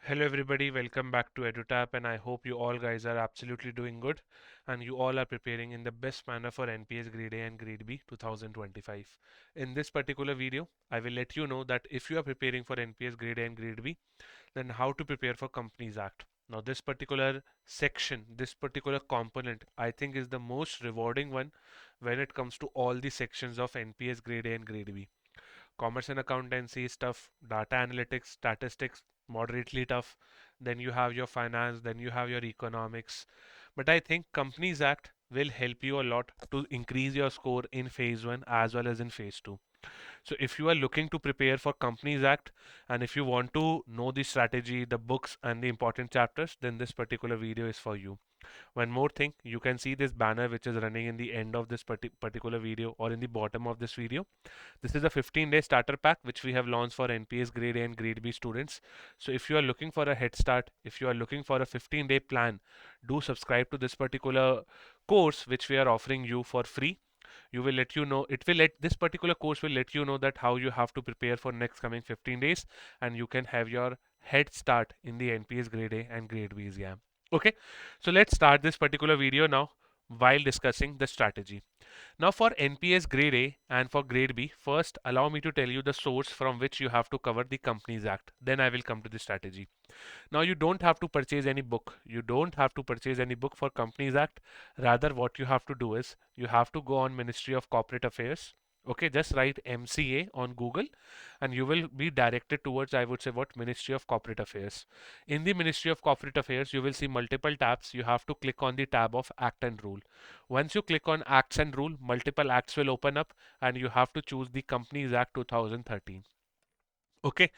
Hello everybody, welcome back to EduTap and I hope you all guys are absolutely doing good and you all are preparing in the best manner for NPS Grade A and Grade B 2025. In this particular video, I will let you know that if you are preparing for NPS Grade A and Grade B, then how to prepare for Companies Act. Now this particular section, this particular component, I think is the most rewarding one when it comes to all the sections of NPS Grade A and Grade B. Commerce and accountancy is tough, data analytics, statistics, moderately tough. Then you have your finance, then you have your economics. But I think Companies Act will help you a lot to increase your score in phase 1 as well as in phase 2. So if you are looking to prepare for Companies Act and if you want to know the strategy, the books and the important chapters, then this particular video is for you. One more thing, you can see this banner which is running in the end of this particular video or in the bottom of this video. This is a 15-day starter pack which we have launched for NPS Grade A and Grade B students. So if you are looking for a head start, if you are looking for a 15-day plan, do subscribe to this particular course which we are offering you for free. You will let you know, it will let this particular course will let you know that how you have to prepare for next coming 15 days and you can have your head start in the NPS Grade A and Grade B exam. Okay, so let's start this particular video now while discussing the strategy. Now for NPS Grade A and for Grade B, first allow me to tell you the source from which you have to cover the Companies Act. Then I will come to the strategy. Now you don't have to purchase any book. You don't have to purchase any book for Companies Act. Rather what you have to do is you have to go on Ministry of Corporate Affairs. Okay, just write MCA on Google and you will be directed towards, I would say, what, Ministry of Corporate Affairs. In the Ministry of Corporate Affairs, you will see multiple tabs. You have to click on the tab of Act and Rule. Once you click on Acts and Rule, multiple acts will open up and you have to choose the Companies Act 2013. Okay,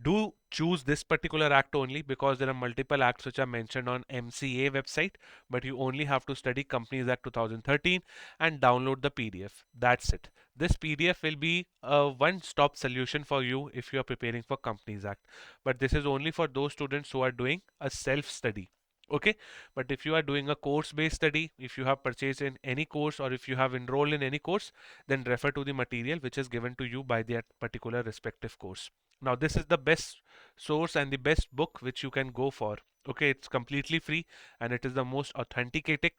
do choose this particular act only because there are multiple acts which are mentioned on MCA website, but you only have to study Companies Act 2013 and download the PDF. That's it. This PDF will be a one-stop solution for you if you are preparing for Companies Act. But this is only for those students who are doing a self-study. Okay, but if you are doing a course-based study, if you have purchased in any course or if you have enrolled in any course, then refer to the material which is given to you by that particular respective course. Now this is the best source and the best book which you can go for. Okay, it's completely free and it is the most authenticate,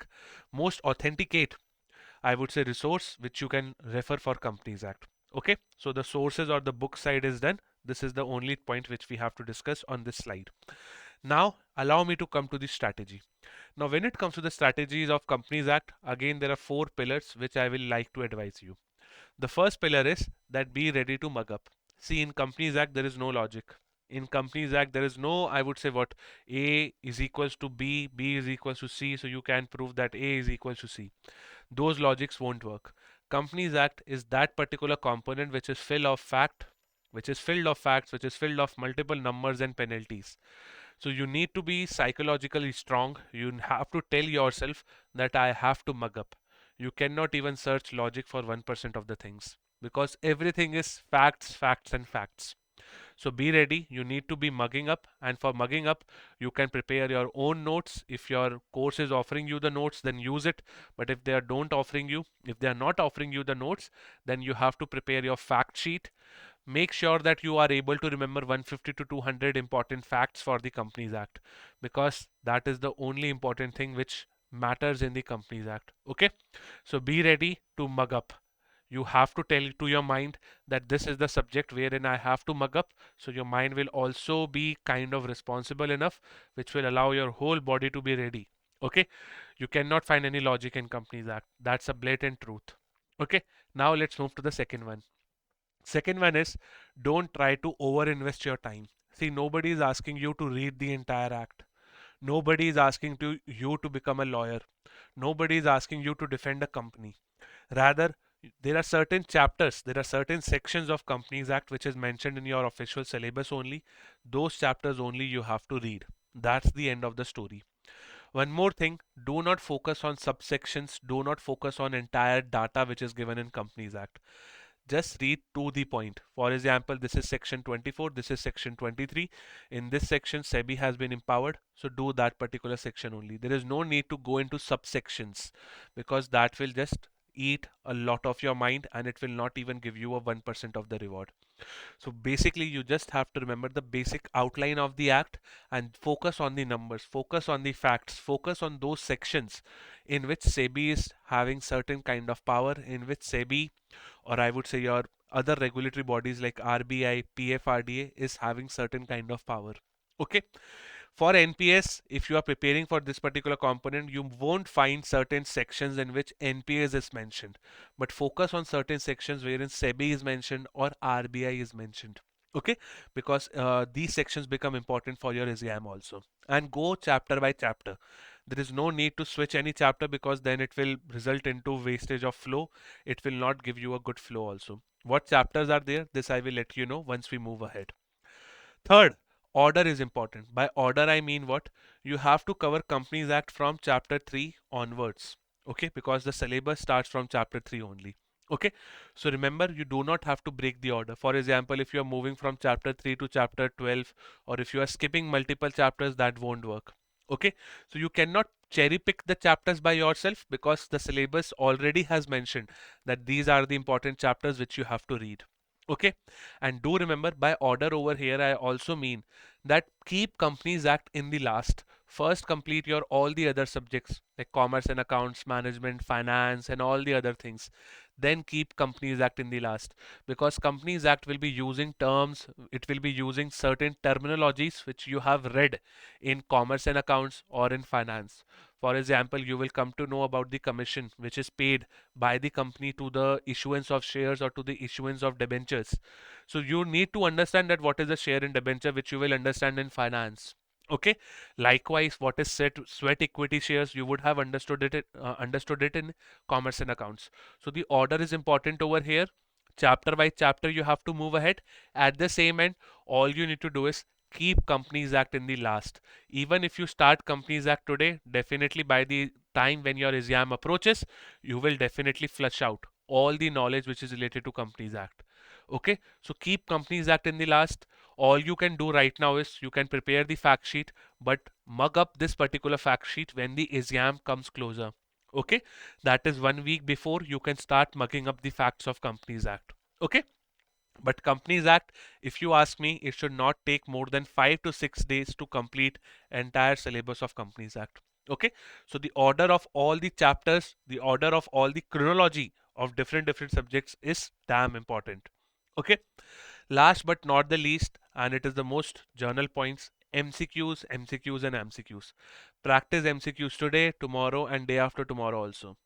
I would say, resource which you can refer for Companies Act. Okay, so the sources or the book side is done. This is the only point which we have to discuss on this slide. Now allow me to come to the strategy. Now when it comes to the strategies of Companies Act, again there are four pillars which I will like to advise you. The first pillar is that be ready to mug up. See, in Companies Act, there is no logic. In Companies Act, there is no, I would say, what A is equals to B, B is equals to C, so you can prove that A is equals to C. Those logics won't work. Companies Act is that particular component which is filled of fact, which is filled of facts, which is filled of multiple numbers and penalties. So you need to be psychologically strong. You have to tell yourself that I have to mug up. You cannot even search logic for 1% of the things because everything is facts, facts, and facts. So be ready. You need to be mugging up, and for mugging up, you can prepare your own notes. If your course is offering you the notes, then use it. But if they are don't offering you, if they are not offering you the notes, then you have to prepare your fact sheet. Make sure that you are able to remember 150 to 200 important facts for the Companies Act because that is the only important thing which matters in the Companies Act. Okay, so be ready to mug up. You have to tell to your mind that this is the subject wherein I have to mug up. So your mind will also be kind of responsible enough, which will allow your whole body to be ready. Okay, you cannot find any logic in Companies Act. That's a blatant truth. Okay, now let's move to the second one. Second one is don't try to overinvest your time. See, nobody is asking you to read the entire act. Nobody is asking you to become a lawyer. Nobody is asking you to defend a company. Rather, there are certain chapters, there are certain sections of Companies Act which is mentioned in your official syllabus only. Those chapters only you have to read. That's the end of the story. One more thing, do not focus on subsections, do not focus on entire data which is given in Companies Act. Just read to the point. For example, this is section 24, this is section 23. In this section, SEBI has been empowered, so do that particular section only. There is no need to go into subsections because that will just eat a lot of your mind and it will not even give you a 1% of the reward. So basically, you just have to remember the basic outline of the act and focus on the numbers, focus on the facts, focus on those sections in which SEBI is having certain kind of power, in which SEBI, or I would say your other regulatory bodies like RBI, PFRDA is having certain kind of power. Okay. For NPS, if you are preparing for this particular component, you won't find certain sections in which NPS is mentioned, but focus on certain sections wherein SEBI is mentioned or RBI is mentioned. Okay, because these sections become important for your exam also. And go chapter by chapter. There is no need to switch any chapter because then it will result into wastage of flow. It will not give you a good flow also. What chapters are there? This I will let you know once we move ahead. Third, order is important. By order, I mean what? You have to cover Companies Act from chapter 3 onwards. Okay, because the syllabus starts from chapter 3 only. Okay, so remember, you do not have to break the order. For example, if you are moving from chapter 3 to chapter 12, or if you are skipping multiple chapters, that won't work. Okay, so you cannot cherry pick the chapters by yourself because the syllabus already has mentioned that these are the important chapters which you have to read. Okay, and do remember, by order over here I also mean that keep Companies Act in the last. First complete your all the other subjects like commerce and accounts, management, finance and all the other things. Then keep Companies Act in the last, because Companies Act will be using terms, it will be using certain terminologies which you have read in commerce and accounts or in finance. For example, you will come to know about the commission which is paid by the company to the issuance of shares or to the issuance of debentures. So you need to understand that what is a share in debenture, which you will understand in finance. Okay. Likewise, what is sweat equity shares, you would have understood it in commerce and accounts. So the order is important over here. Chapter by chapter, you have to move ahead. At the same end, all you need to do is keep Companies Act in the last. Even if you start Companies Act today, definitely by the time when your exam approaches, you will definitely flush out all the knowledge which is related to Companies Act. Okay, so keep Companies Act in the last. All you can do right now is you can prepare the fact sheet, but mug up this particular fact sheet when the exam comes closer. Okay, that is 1 week before you can start mugging up the facts of Companies Act. Okay, but Companies Act, if you ask me, it should not take more than 5 to 6 days to complete entire syllabus of Companies Act. Okay, so the order of all the chapters, the order of all the chronology of different subjects is damn important. Okay, last but not the least, and it is the most journal points, MCQs, MCQs and MCQs. Practice MCQs today, tomorrow and day after tomorrow also,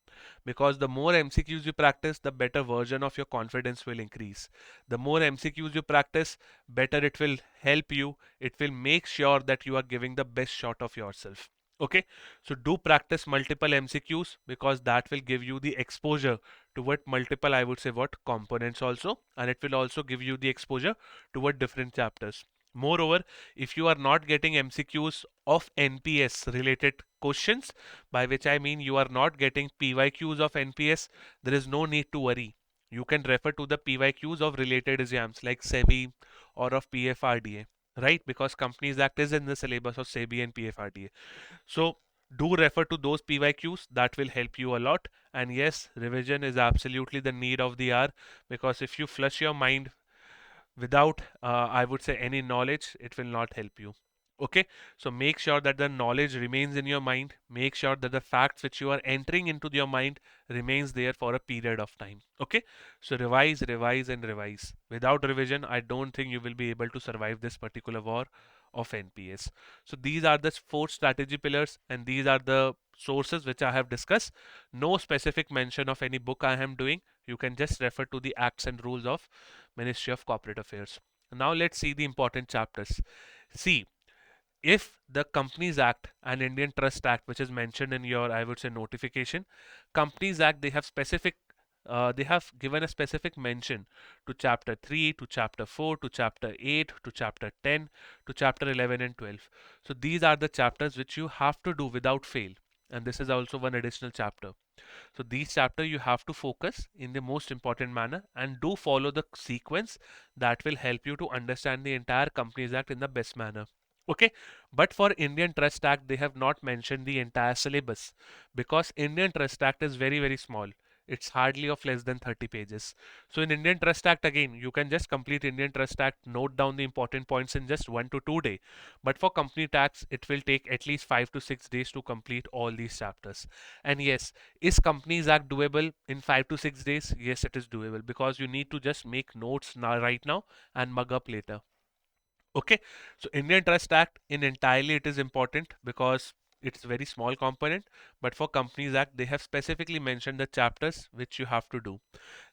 because the more MCQs you practice, the better version of your confidence will increase. The more MCQs you practice, better it will help you. It will make sure that you are giving the best shot of yourself. Okay, so do practice multiple MCQs because that will give you the exposure to what multiple, I would say, what components also, and it will also give you the exposure to what different chapters. Moreover, if you are not getting MCQs of NPS related questions, by which I mean you are not getting PYQs of NPS, there is no need to worry. You can refer to the PYQs of related exams like SEBI or of PFRDA, right? Because Companies Act is in the syllabus of SEBI and PFRDA. So do refer to those PYQs, that will help you a lot. And yes, revision is absolutely the need of the hour, because if you flush your mind without I would say any knowledge, it will not help you. Okay, so make sure that the knowledge remains in your mind, make sure that the facts which you are entering into your mind remains there for a period of time. Okay, so revise, revise and revise. Without revision, I don't think you will be able to survive this particular war of NPS. So these are the four strategy pillars and these are the sources which I have discussed. No specific mention of any book I am doing. You can just refer to the acts and rules of Ministry of Corporate Affairs. Now let's see the important chapters. See, if the Companies Act and Indian Trust Act, which is mentioned in your, I would say, notification, Companies Act, they have given a specific mention to chapter 3, to chapter 4, to chapter 8, to chapter 10, to chapter 11 and 12. So these are the chapters which you have to do without fail. And this is also one additional chapter. So these chapter you have to focus in the most important manner and do follow the sequence that will help you to understand the entire Companies Act in the best manner. Okay, but for Indian Trust Act, they have not mentioned the entire syllabus because Indian Trust Act is very, very small. It's hardly of less than 30 pages. So in Indian Trust Act, again, you can just complete Indian Trust Act, note down the important points in just 1 to 2 days. But for company tax, it will take at least 5 to 6 days to complete all these chapters. And yes, is Companies Act doable in 5 to 6 days? Yes, it is doable because you need to just make notes now, right now, and mug up later. Okay, so Indian Trust Act in entirely it is important because it's a very small component, but for Companies Act they have specifically mentioned the chapters which you have to do.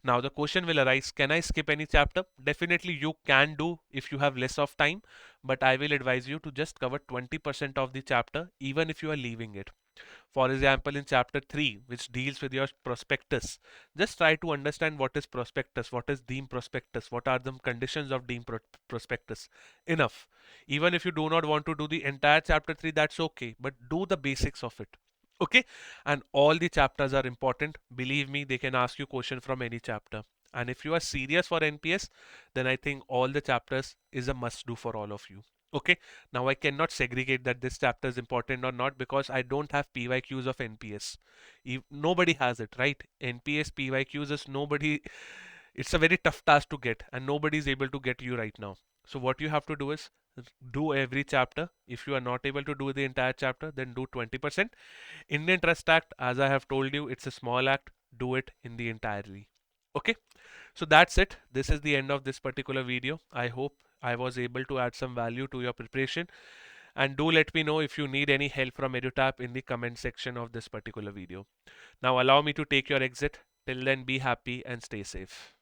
Now the question will arise, can I skip any chapter? Definitely you can do if you have less of time, but I will advise you to just cover 20% of the chapter even if you are leaving it. For example, in chapter 3, which deals with your prospectus, just try to understand what is prospectus, what is deemed prospectus, what are the conditions of deemed prospectus. Enough. Even if you do not want to do the entire chapter 3, that's okay, but do the basics of it. Okay, and all the chapters are important. Believe me, they can ask you question from any chapter. And if you are serious for NPS, then I think all the chapters is a must do for all of you. Okay, now I cannot segregate that this chapter is important or not because I don't have PYQs of NPS. Nobody has it, right? NPS PYQs is nobody, it's a very tough task to get and nobody is able to get you right now. So what you have to do is do every chapter. If you are not able to do the entire chapter, then do 20%. Indian Trust Act, as I have told you, it's a small act. Do it in the entirety. Okay, so that's it. This is the end of this particular video. I hope I was able to add some value to your preparation. And do let me know if you need any help from EduTap in the comment section of this particular video. Now allow me to take your exit. Till then, be happy and stay safe.